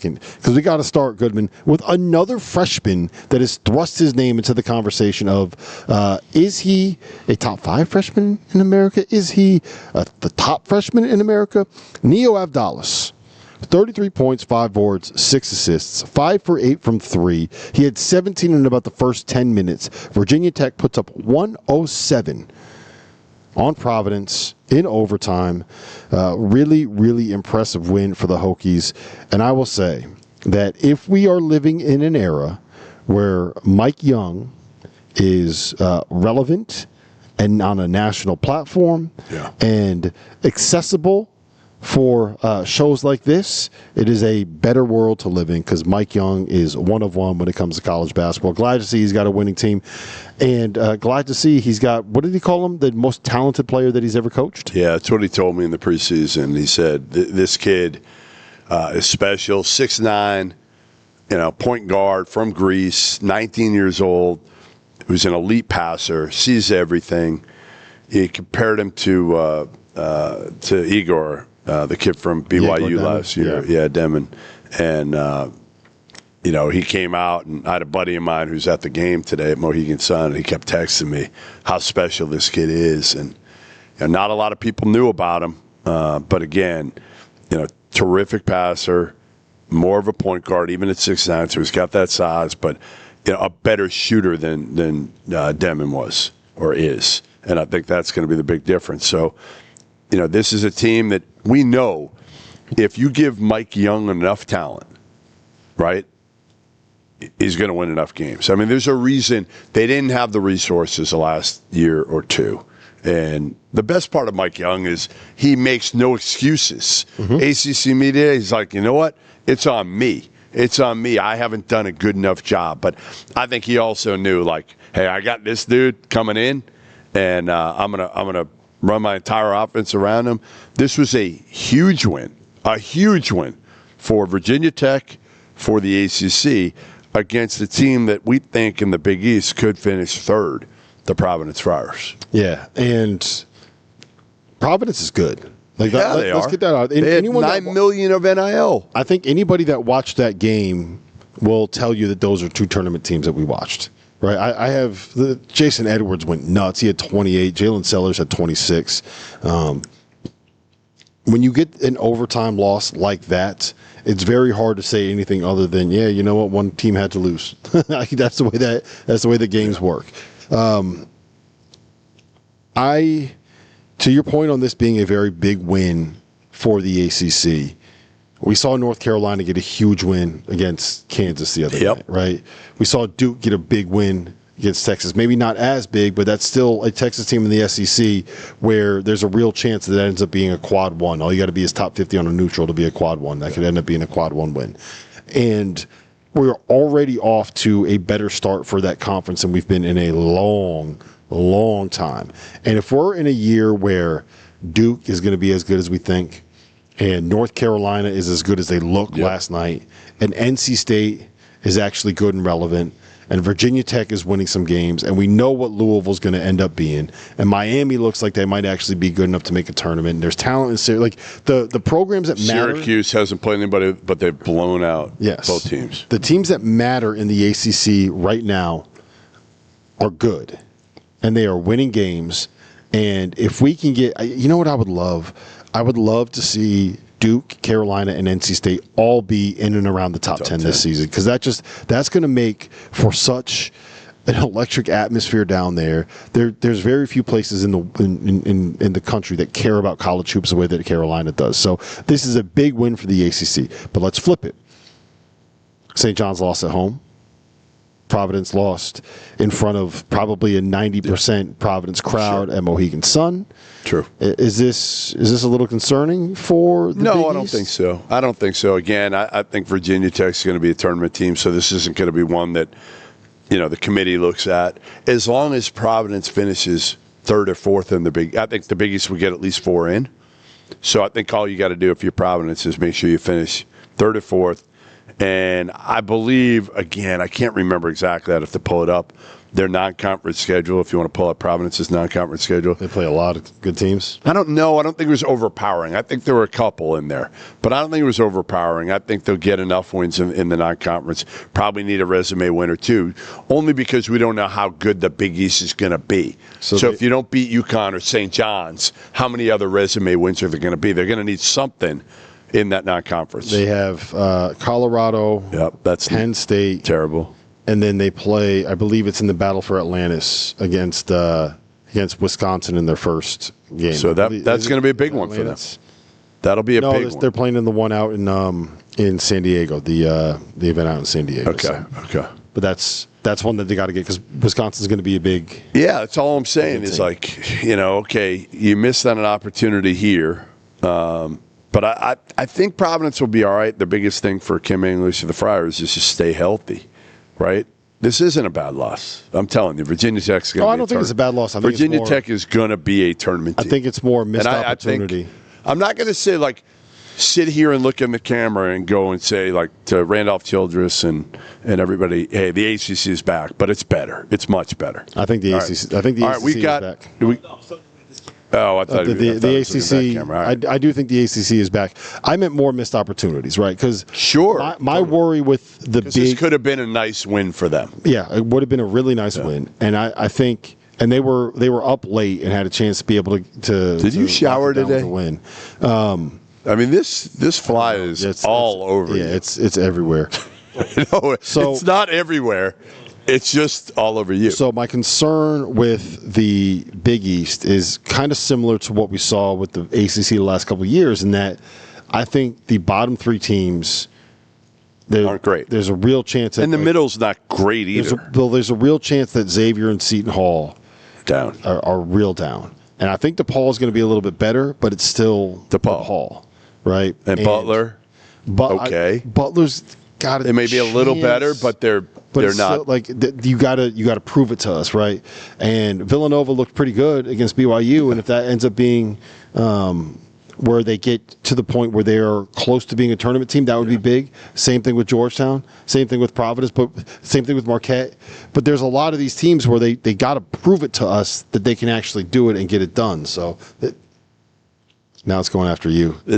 second, because we got to start, Goodman, with another freshman that has thrust his name into the conversation of, is he a top 5 freshman in America? Is he the top freshman in America? Neo Avdalas. 33 points, 5 boards, 6 assists, 5 for 8 from 3. He had 17 in about the first 10 minutes. Virginia Tech puts up 107 on Providence in overtime. Really, really impressive win for the Hokies. And I will say that if we are living in an era where Mike Young is relevant and on a national platform and accessible for shows like this, it is a better world to live in, because Mike Young is one of one when it comes to college basketball. Glad to see he's got a winning team, and glad to see he's got, what did he call him, the most talented player that he's ever coached? Yeah, that's what he told me in the preseason. He said, this kid is special, 6'9", point guard from Greece, 19 years old, who's an elite passer, sees everything. He compared him to Igor, the kid from BYU last year. Yeah, Demon. And, he came out, and I had a buddy of mine who's at the game today at Mohegan Sun, and he kept texting me how special this kid is. And not a lot of people knew about him. But again, terrific passer, more of a point guard, even at 6'9", so he's got that size, but a better shooter than Demon was or is. And I think that's going to be the big difference. So, this is a team that we know if you give Mike Young enough talent, right, he's going to win enough games. I mean, there's a reason they didn't have the resources the last year or two. And the best part of Mike Young is he makes no excuses. ACC media, he's like, you know what? It's on me. It's on me. I haven't done a good enough job. But I think he also knew, like, hey, I got this dude coming in, and I'm gonna run my entire offense around him. This was a huge win for Virginia Tech, for the ACC, against a team that we think in the Big East could finish third, the Providence Friars. Yeah, and Providence is good. They are. Let's get that out. They had $9 million of NIL. I think anybody that watched that game will tell you that those are 2 tournament teams that we watched. Right, I have Jason Edwards went nuts. He had 28. Jalen Sellers had 26. When you get an overtime loss like that, it's very hard to say anything other than, yeah, you know what, one team had to lose. That's the way the games work. To your point on this being a very big win for the ACC, we saw North Carolina get a huge win against Kansas the other night, right? We saw Duke get a big win against Texas. Maybe not as big, but that's still a Texas team in the SEC where there's a real chance that ends up being a quad 1. All you got to be is top 50 on a neutral to be a quad 1. That could end up being a quad 1 win. And we're already off to a better start for that conference than we've been in a long time. And if we're in a year where Duke is going to be as good as we think, and North Carolina is as good as they looked last night, and NC State is actually good and relevant, and Virginia Tech is winning some games, and we know what Louisville's going to end up being, and Miami looks like they might actually be good enough to make a tournament, and there's talent in Syracuse. Like the programs that matter. Syracuse hasn't played anybody, but they've blown out both teams. The teams that matter in the ACC right now are good, and they are winning games. And if we can get, you know what I would love? I would love to see Duke, Carolina, and NC State all be in and around the top 10 this season, because that's going to make for such an electric atmosphere down there. There's very few places in the country that care about college hoops the way that Carolina does. So this is a big win for the ACC. But let's flip it. St. John's lost at home. Providence lost in front of probably a 90% Providence crowd at Mohegan Sun. True. Is this a little concerning for the Big East? I don't think so. I don't think so. Again, I think Virginia Tech's going to be a tournament team, so this isn't going to be one that the committee looks at. As long as Providence finishes third or fourth in the Big, I think the Big East will get at least 4 in. So I think all you got to do if you're Providence is make sure you finish third or fourth. And I believe, again, I can't remember exactly. I'd have to pull it up. Their non-conference schedule, if you want to pull up Providence's non-conference schedule. They play a lot of good teams. I don't know. I don't think it was overpowering. I think there were a couple in there. But I don't think it was overpowering. I think they'll get enough wins in the non-conference. Probably need a resume win or two, only because we don't know how good the Big East is going to be. So if you don't beat UConn or St. John's, how many other resume wins are there going to be? They're going to need something in that non-conference. They have Colorado, that's Penn State. Terrible. And then they play, I believe it's in the Battle for Atlantis against Wisconsin in their first game. So that's going to be a big one for them. That'll be a big one. They're playing in the one out in San Diego, the event out in San Diego. Okay. But that's one that they got to get because Wisconsin's going to be a big. Yeah, that's all I'm saying is okay, you missed on an opportunity here. But I think Providence will be all right. The biggest thing for Kim English and the Friars is just stay healthy. Right? This isn't a bad loss. I'm telling you, Virginia Tech's going to be I don't think it's a bad loss. I think Virginia Tech is going to be a tournament team. I think it's more missed opportunity. I'm not going to say, sit here and look in the camera and go and say, to Randolph Childress and everybody, hey, the ACC is back. But it's better. It's much better. I think the ACC, I think the ACC is back. I thought the ACC. I do think the ACC is back. I meant more missed opportunities, right? Because my worry with the big, this could have been a nice win for them. Yeah, it would have been a really nice win, and I think, and they were up late and had a chance to be able to. Did you shower today? To win. I mean, this fly is all over. Yeah, it's everywhere. No, it's not everywhere. It's just all over you. So my concern with the Big East is kind of similar to what we saw with the ACC the last couple of years, in that I think the bottom three teams aren't great. There's a real chance that the middle's not great either. There's a real chance that Xavier and Seton Hall down are real down, and I think DePaul is going to be a little bit better, but it's still DePaul, right? And Butler, okay. Butler's got it. They may be a little better, but they're not. Still, you gotta prove it to us, right? And Villanova looked pretty good against BYU, and if that ends up being where they get to the point where they are close to being a tournament team, that would be big. Same thing with Georgetown, same thing with Providence, but same thing with Marquette. But there's a lot of these teams where they got to prove it to us that they can actually do it and get it done. So now it's going after you.